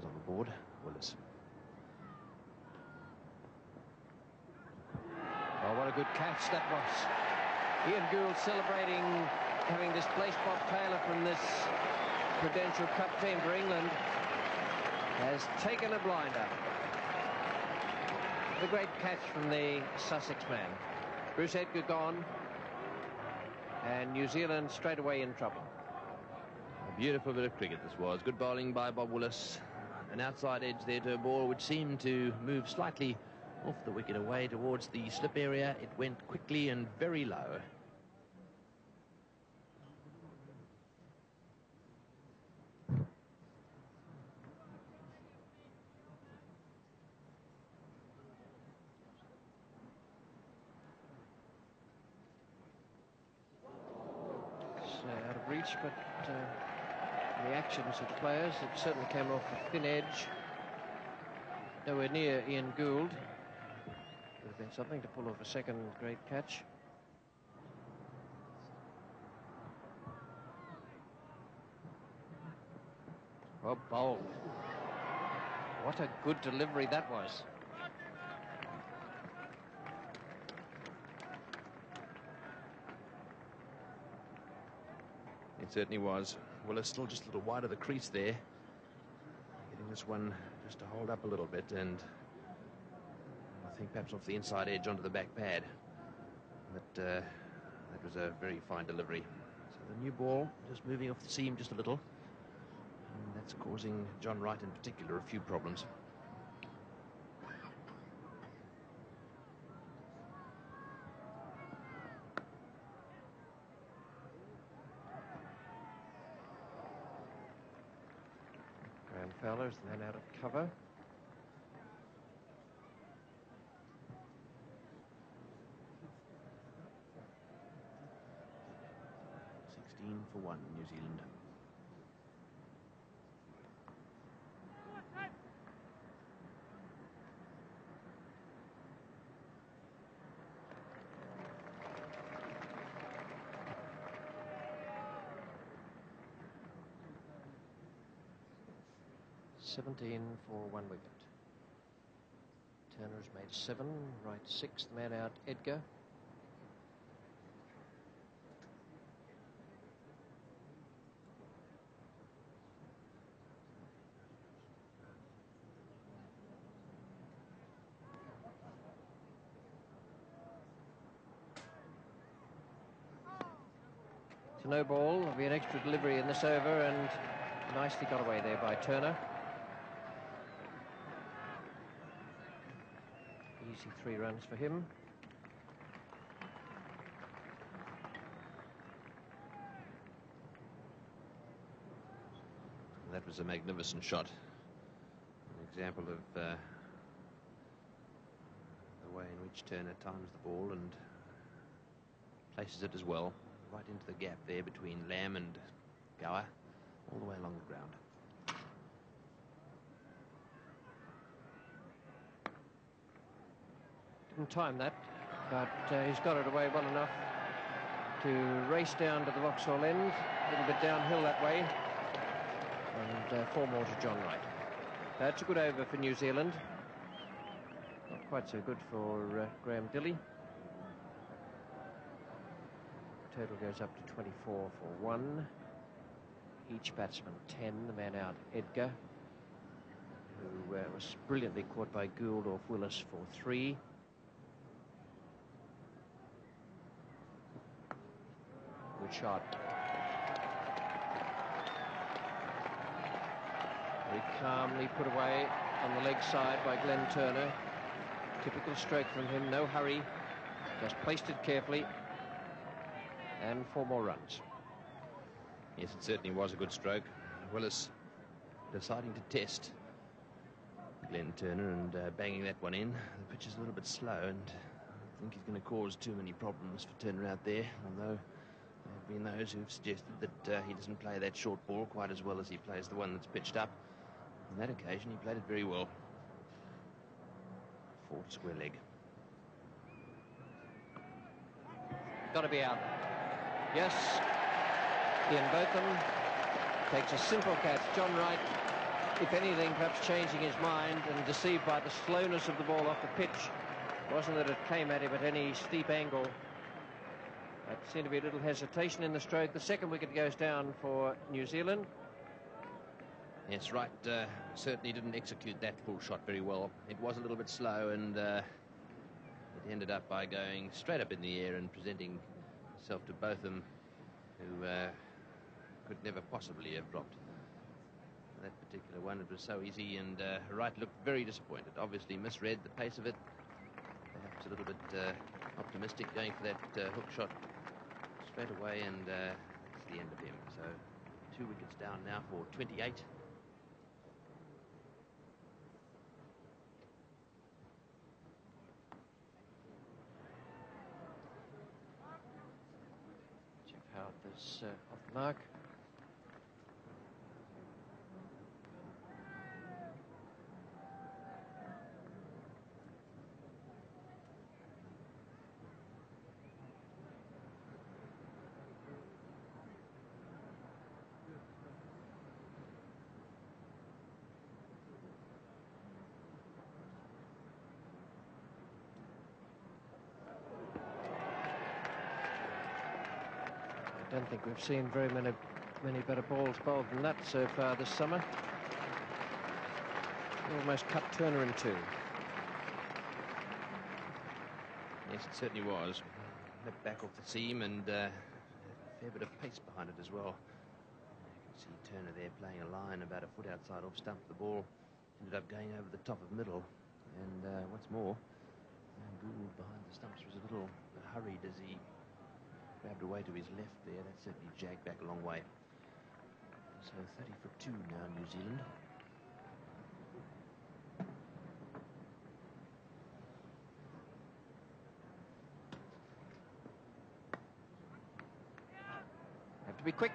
on the board, Willis. Oh, what a good catch that was. Ian Gould celebrating having displaced Bob Taylor from this Prudential Cup team for England. Has taken a blinder. The great catch from the Sussex man. Bruce Edgar gone. And New Zealand straight away in trouble. A beautiful bit of cricket this was. Good bowling by Bob Willis. An outside edge there to a ball which seemed to move slightly off the wicket away towards the slip area. It went quickly and very low. Out of reach, but the actions of the players, it certainly came off the thin edge. Nowhere near Ian Gould. Would have been something to pull off a second great catch. Oh, bowl. What a good delivery that was. It certainly was. Willis still just a little wide of the crease there. Getting this one just to hold up a little bit, and I think perhaps off the inside edge onto the back pad. But that was a very fine delivery. So the new ball just moving off the seam just a little. And that's causing John Wright in particular a few problems. Fowler's then out of cover. For 1, New Zealand. $17 for 1 wicket. Turner has made 7, Wright 6, the man out, Edgar. To no ball. There'll be an extra delivery in this over, and nicely got away there by Turner. Easy 3 runs for him. That was a magnificent shot. An example of the way in which Turner times the ball and places it as well, right into the gap there between Lamb and Gower, all the way along the ground. Didn't time that, but he's got it away well enough to race down to the Vauxhall end, a little bit downhill that way, and 4 more to John Wright. That's a good over for New Zealand. Not quite so good for Graham Dilley. Total goes up to 24 for 1. Each batsman 10, the man out Edgar, who was brilliantly caught by Gould off Willis for 3. Good shot. Very calmly put away on the leg side by Glenn Turner. Typical stroke from him, no hurry, just placed it carefully, and 4 more runs. Yes, it certainly was a good stroke. Willis deciding to test Glenn Turner and banging that one in. The pitch is a little bit slow, and I think he's going to cause too many problems for Turner out there, although there have been those who've suggested that he doesn't play that short ball quite as well as he plays the one that's pitched up. On that occasion, he played it very well. 4 to square leg. Got to be out. Yes, Ian Botham takes a simple catch. John Wright if anything, perhaps changing his mind and deceived by the slowness of the ball off the pitch. It wasn't that it came at him at any steep angle. There seemed to be a little hesitation in the stroke. The second wicket goes down for New Zealand. Yes, Wright certainly didn't execute that full shot very well. It was a little bit slow, and it ended up by going straight up in the air and presenting itself to Botham, who could never possibly have dropped that particular one. It was so easy, and Wright looked very disappointed. Obviously misread the pace of it. Perhaps a little bit optimistic, going for that hook shot straight away, and it's the end of him. So 2 wickets down now for 28. Jeff Howard is off the mark. I don't think we've seen very many better balls bowled than that so far this summer. Almost cut Turner in two. Yes, it certainly was. Left back off the seam, and a fair bit of pace behind it as well. You can see Turner there playing a line about a foot outside off stump. The ball ended up going over the top of middle, and what's more, Gould behind the stumps was a little hurried as he grabbed away to his left there. That certainly jagged back a long way. So 30 for 2 now, New Zealand. Have to be quick.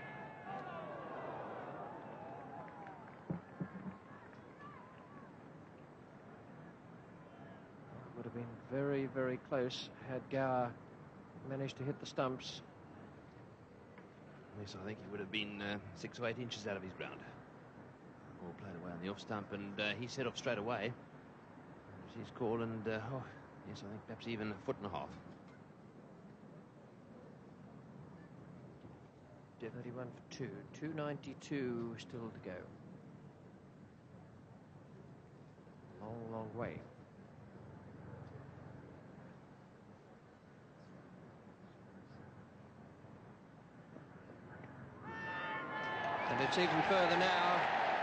Would have been very, very close had Gower managed to hit the stumps. Yes, I think he would have been 6 or 8 inches out of his ground. Ball played away on the off stump, and he set off straight away. That was his call, and yes, I think perhaps even a foot and a half. 31 for 2. 292 still to go. Long, long way. And it's even further now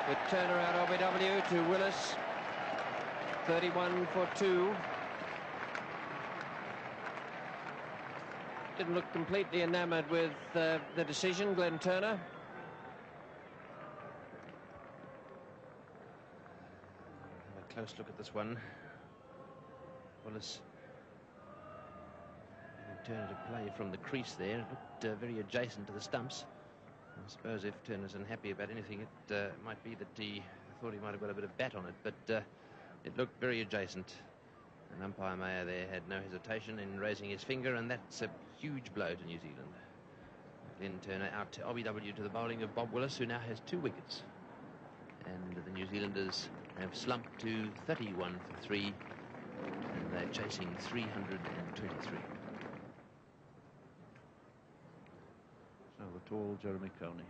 with Turner out OBW to Willis. 31 for 2. Didn't look completely enamoured with the decision, Glenn Turner. Have a close look at this one. Willis Turner to play from the crease there. It looked very adjacent to the stumps. I suppose if Turner's unhappy about anything, it might be that he thought he might have got a bit of bat on it, but it looked very adjacent. And umpire Mayer there had no hesitation in raising his finger, and that's a huge blow to New Zealand. Glenn Turner out to OBW to the bowling of Bob Willis, who now has 2 wickets. And the New Zealanders have slumped to 31 for 3, and they're chasing 323. So the tall Jeremy Coney.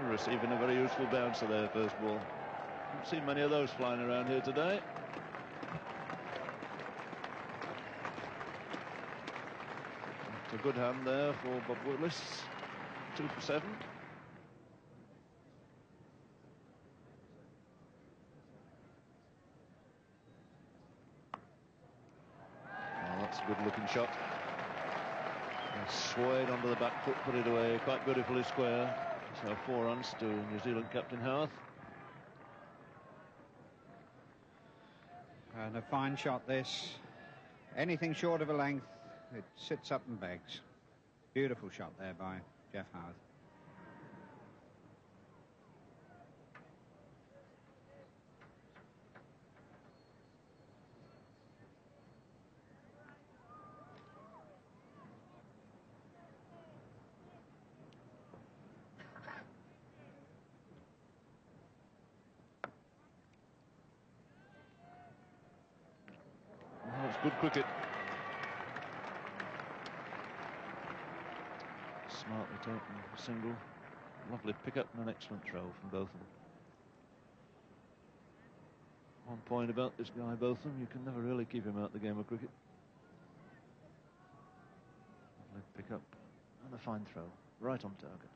Receiving a very useful bouncer there, first ball. Haven't seen many of those flying around here today. It's a good hand there for Bob Willis. 2 for 7. Oh, that's a good looking shot. And swayed onto the back foot, put it away quite beautifully square. So 4 runs to New Zealand captain Howard. And a fine shot this. Anything short of a length, it sits up and begs. Beautiful shot there by Jeff Howard. cricket. Smartly taken a single. Lovely pick-up and an excellent throw from both of them. One point about this guy Botham, you can never really keep him out of the game of cricket. Lovely pick-up and a fine throw, right on target.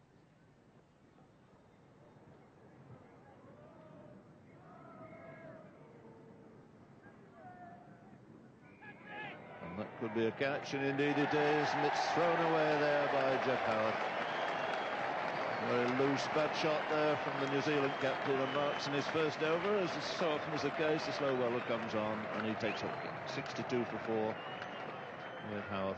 And that could be a catch, and indeed it is, and it's thrown away there by Jeff Howard. Very loose, bad shot there from the New Zealand captain, and marks in his first over. As is so often is the case, the slow bowler comes on and he takes a wicket. 62 for 4 with Howard.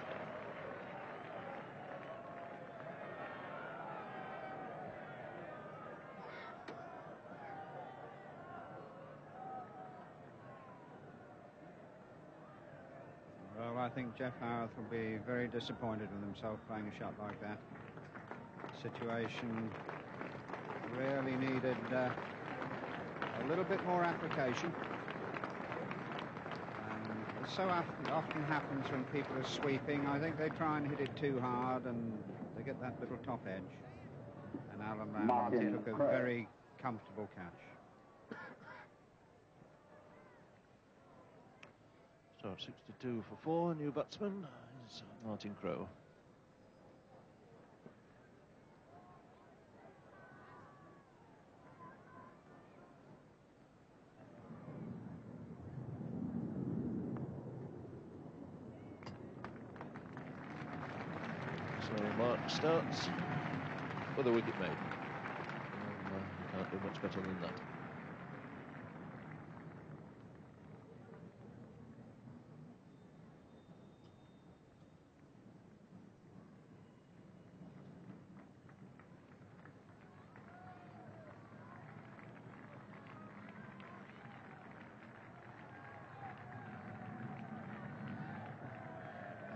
Well, I think Jeff Howard will be very disappointed with himself playing a shot like that. Situation really needed a little bit more application. And it so often happens when people are sweeping. I think they try and hit it too hard and they get that little top edge. And Alan Brown took a very comfortable catch. So 62 for 4, new batsman is Martin Crowe. So Mark starts with a wicket made. And, you can't do much better than that.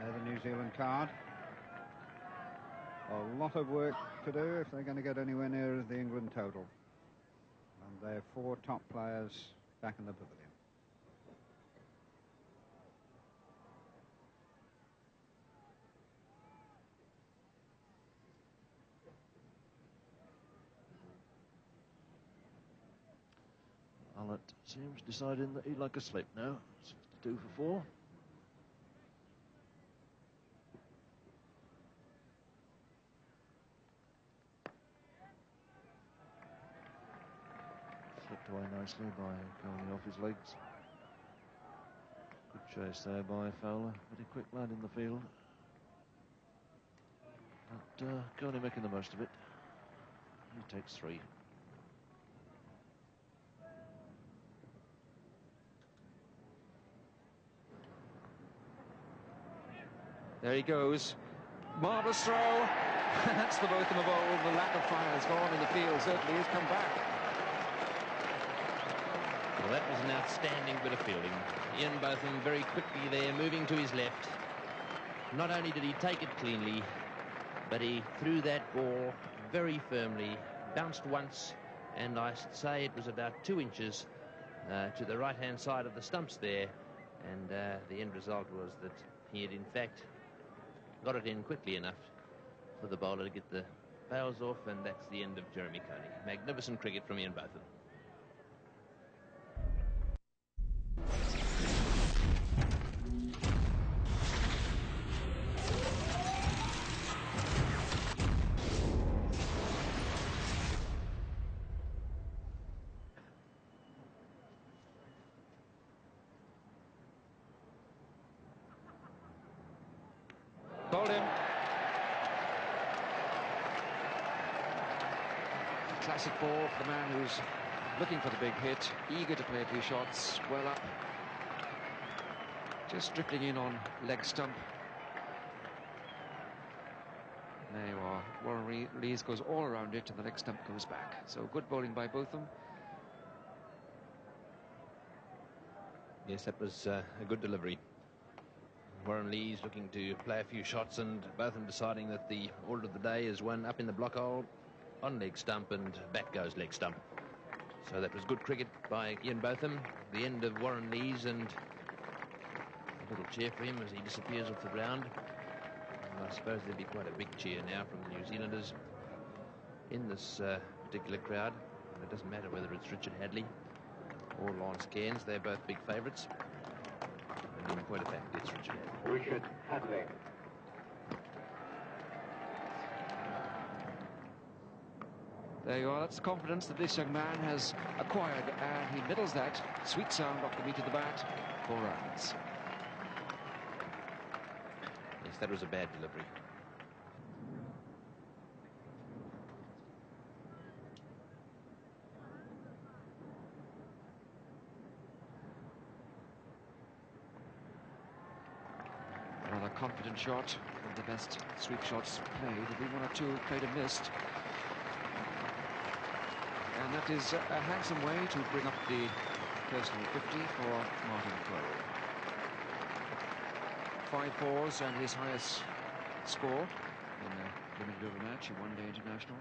The New Zealand card. A lot of work to do if they're going to get anywhere near the England total. And their 4 top players back in the pavilion. Allen seems deciding that he'd like a slip now. 62 for 4. Flicked away nicely by Coney off his legs. Good chase there by Fowler. Very quick lad in the field. But Coney making the most of it. He takes 3. There he goes. Marvellous throw. That's the Botham of old. The lack of fire has gone in the field. Certainly has come back. Well, that was an outstanding bit of fielding. Ian Botham very quickly there, moving to his left. Not only did he take it cleanly, but he threw that ball very firmly, bounced once, and I should say it was about 2 inches to the right-hand side of the stumps there. And the end result was that he had, in fact, got it in quickly enough for the bowler to get the bails off, and that's the end of Jeremy Coney. Magnificent cricket from Ian Botham. Bowled him. Classic ball for the man who's looking for the big hit, eager to play a few shots, well up. Just drifting in on leg stump. There you are. Warren Lees goes all around it and the leg stump goes back. So good bowling by Botham. Yes, that was a good delivery. Warren Lees looking to play a few shots, and Botham deciding that the order of the day is one up in the block hole, on leg stump, and back goes leg stump. So that was good cricket by Ian Botham. The end of Warren Lees, and A little cheer for him as he disappears off the ground. And I suppose there'll be quite a big cheer now from the New Zealanders in this particular crowd. And it doesn't matter whether it's Richard Hadley or Lance Cairns, they're both big favourites. And in point of fact, it's Richard Hadley. Richard Hadley. There you are. That's the confidence that this young man has acquired, and he middles that. Sweet sound off the meat of the bat. 4 runs. Yes, that was a bad delivery. Another confident shot. One of the best sweep shots played. There'll be 1 or 2 played and missed. And that is a handsome way to bring up the personal 50 for Martin Crowe. 5 fours and his highest score in a limited over match, a one-day international.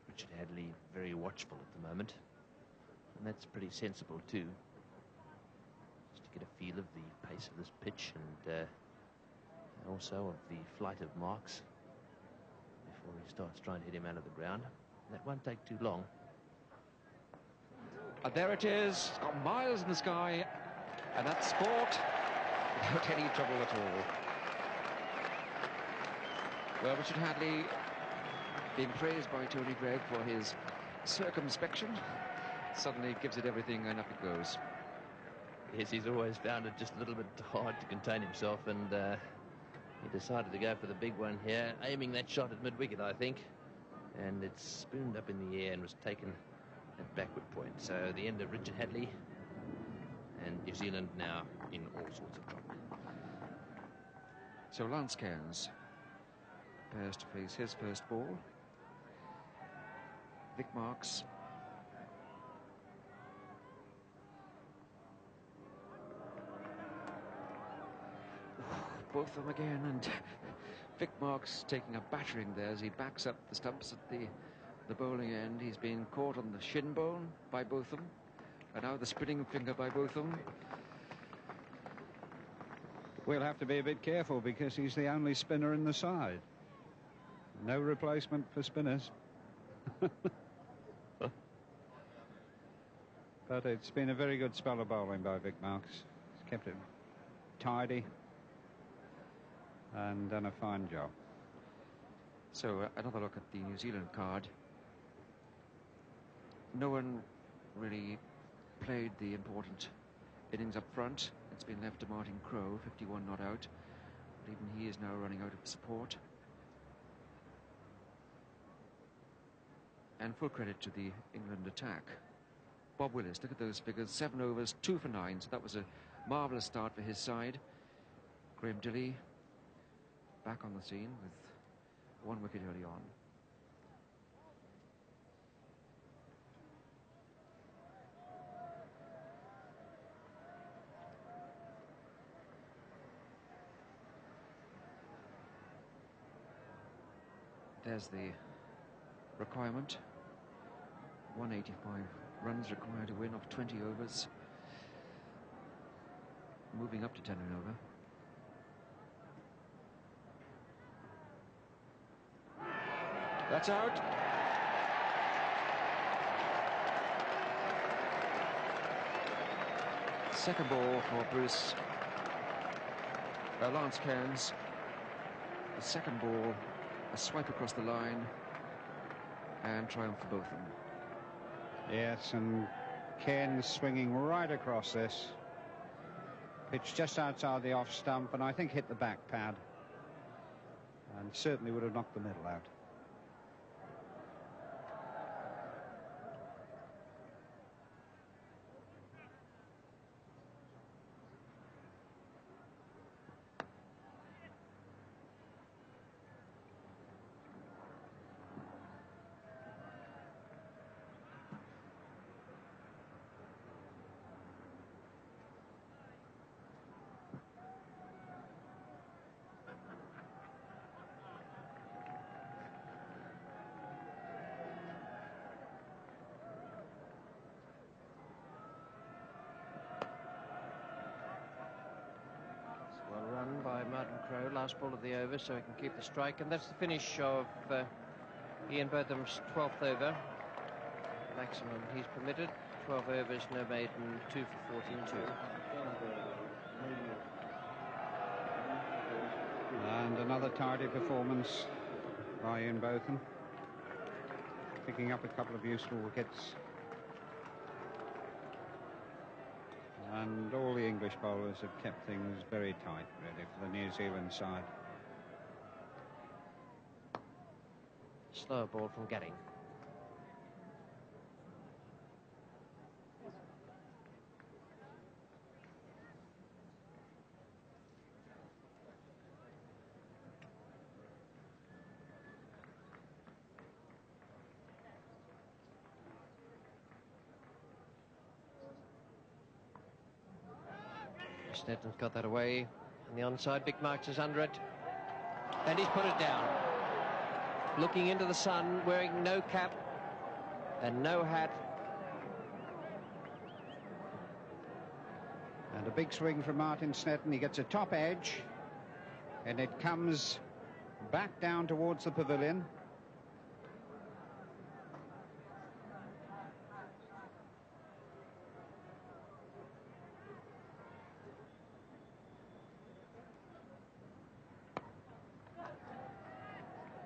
Richard Hadley very watchful at the moment, and that's pretty sensible too, just to get a feel of the pace of this pitch and also of the flight of marks before he starts trying to hit him out of the ground. That won't take too long. And there it is. It's got miles in the sky, and that's sport without any trouble at all. Well, Richard Hadley being praised by Tony Greig for his circumspection, suddenly gives it everything and up it goes. Yes, he's always found it just a little bit hard to contain himself, and he decided to go for the big one here, aiming that shot at mid-wicket, I think, and it's spooned up in the air and was taken at backward point. So the end of Richard Hadley, and New Zealand now in all sorts of trouble. So Lance Cairns prepares to face his first ball. Vic Marks both of them again, and Vic Marks taking a battering there as he backs up the stumps at the bowling end. He's been caught on the shin bone by both of them, and now the spinning finger by both of them. We'll have to be a bit careful because he's the only spinner in the side. No replacement for spinners. But it's been a very good spell of bowling by Vic Marks. He's kept it tidy and done a fine job. So another look at the New Zealand card. No one really played the important innings up front. It's been left to Martin Crowe, 51 not out. But even he is now running out of support. And full credit to the England attack. Bob Willis, look at those figures, 7 overs, 2 for 9, so that was a marvellous start for his side. Graham Dilley back on the scene with 1 wicket early on. There's the requirement. 185 runs required to win off 20 overs. Moving up to 10 and over. That's out. Second ball for Bruce. Lance Cairns. The second ball, a swipe across the line, and triumph for both of them. Yes, and Cairns swinging right across this. Pitch just outside the off stump, and I think hit the back pad. And certainly would have knocked the middle out. last ball of the over, so he can keep the strike. And that's the finish of Ian Botham's 12th over. Maximum he's permitted, 12 overs, no maiden, 2 for 14-2. And another tidy performance by Ian Botham, picking up a couple of useful wickets. And all the English bowlers have kept things very tight, really, for the New Zealand side. Slower ball from Gatting. Snedden's got that away on the onside. Big Marks is under it, and he's put it down. Looking into the sun, wearing no cap and no hat. And a big swing from Martin Snedden. He gets a top edge, and it comes back down towards the pavilion.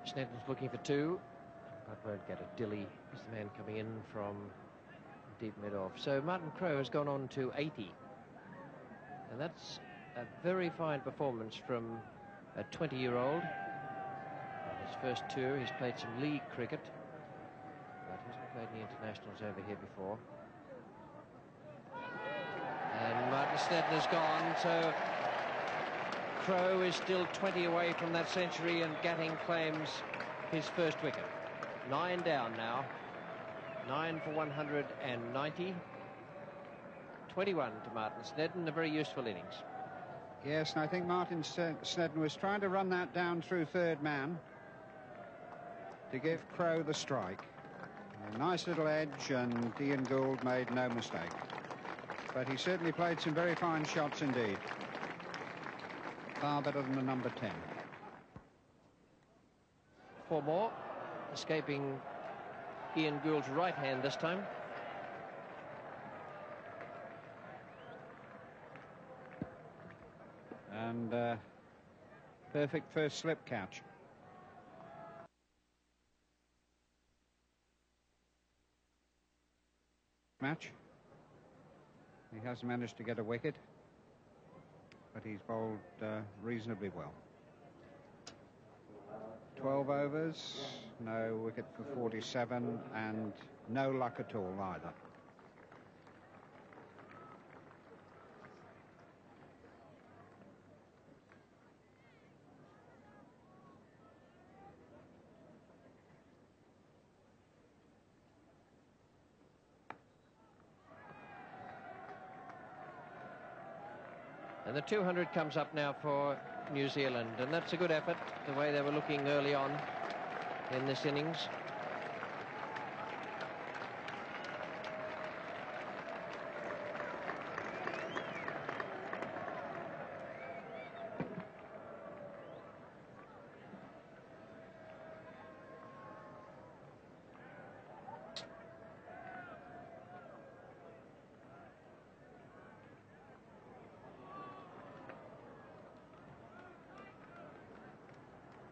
Snedden's looking for 2, but won't get it. Dilly is the man coming in from deep mid-off. So Martin Crowe has gone on to 80. And that's a very fine performance from a 20-year-old. His first tour, he's played some league cricket, but hasn't played any internationals over here before. And Martin Snedden has gone, so Crowe is still 20 away from that century, and Gatting claims his first wicket. 9 down now. 9 for 190. 21 to Martin Snedden, a very useful innings. Yes, and I think Martin Snedden was trying to run that down through third man to give Crowe the strike. A nice little edge, and Ian Gould made no mistake. But he certainly played some very fine shots indeed. Far better than the number 10. 4 more, escaping Ian Gould's right hand this time. And perfect first slip catch. Match. He has managed to get a wicket, but he's bowled reasonably well. 12 overs, no wicket for 47, and no luck at all either. And the 200 comes up now for New Zealand, and that's a good effort, the way they were looking early on in this innings.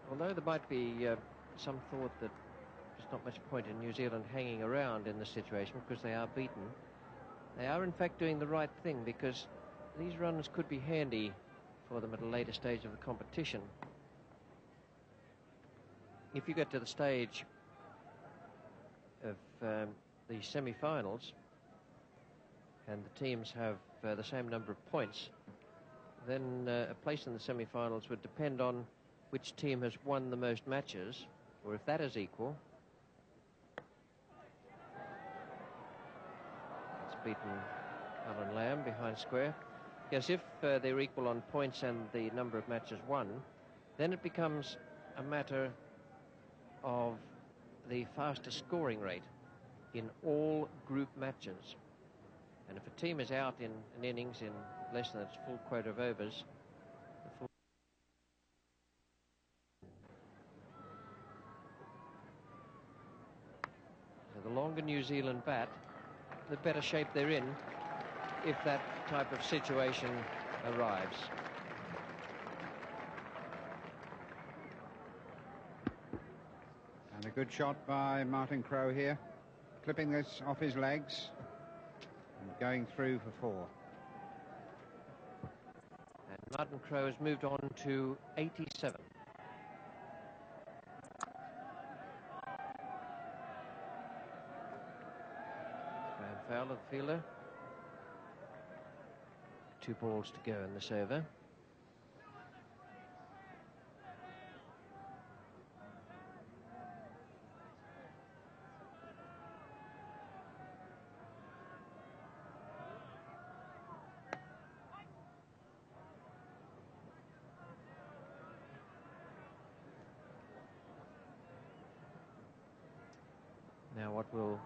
Although there might be some thought that there's not much point in New Zealand hanging around in this situation because they are beaten, they are in fact doing the right thing, because these runs could be handy for them at a later stage of the competition. If you get to the stage of the semi-finals and the teams have the same number of points, then a place in the semi-finals would depend on which team has won the most matches, or if that is equal. It's beaten Alan Lamb behind square. Yes, if they're equal on points and the number of matches won, then it becomes a matter of the fastest scoring rate in all group matches. And if a team is out in an innings in less than its full quota of overs, New Zealand bat, the better shape they're in if that type of situation arrives. And a good shot by Martin Crowe here, clipping this off his legs and going through for 4. And Martin Crowe has moved on to 87. Foul of the fielder. 2 balls to go in this over. Now what will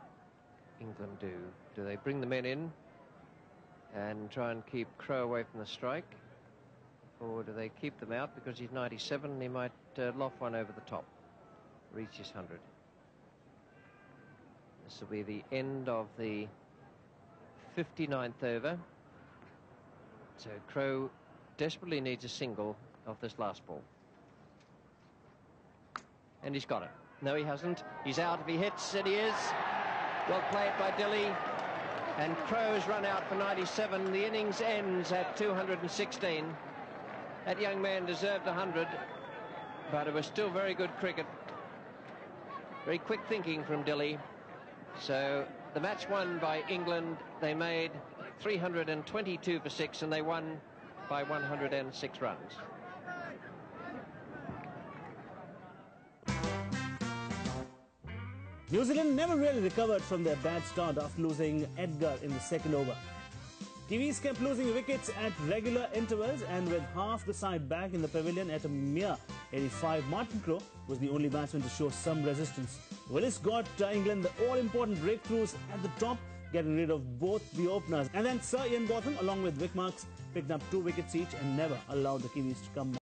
England do? Do they bring the men in and try and keep Crowe away from the strike? Or do they keep them out because he's 97 and he might loft one over the top, reach his 100? This will be the end of the 59th over. So Crowe desperately needs a single off this last ball. And he's got it. No, he hasn't. He's out if he hits, and he is. Well played by Dilly. And Crowe's run out for 97. The innings ends at 216. That young man deserved 100, but it was still very good cricket. Very quick thinking from Dilly. So the match won by England. They made 322 for 6, and they won by 106 runs. New Zealand never really recovered from their bad start after losing Edgar in the second over. Kiwis kept losing wickets at regular intervals, and with half the side back in the pavilion at a mere 85, Martin Crowe was the only batsman to show some resistance. Willis got England the all-important breakthroughs at the top, getting rid of both the openers. And then Sir Ian Botham, along with Vic Marks, picked up 2 wickets each and never allowed the Kiwis to come back.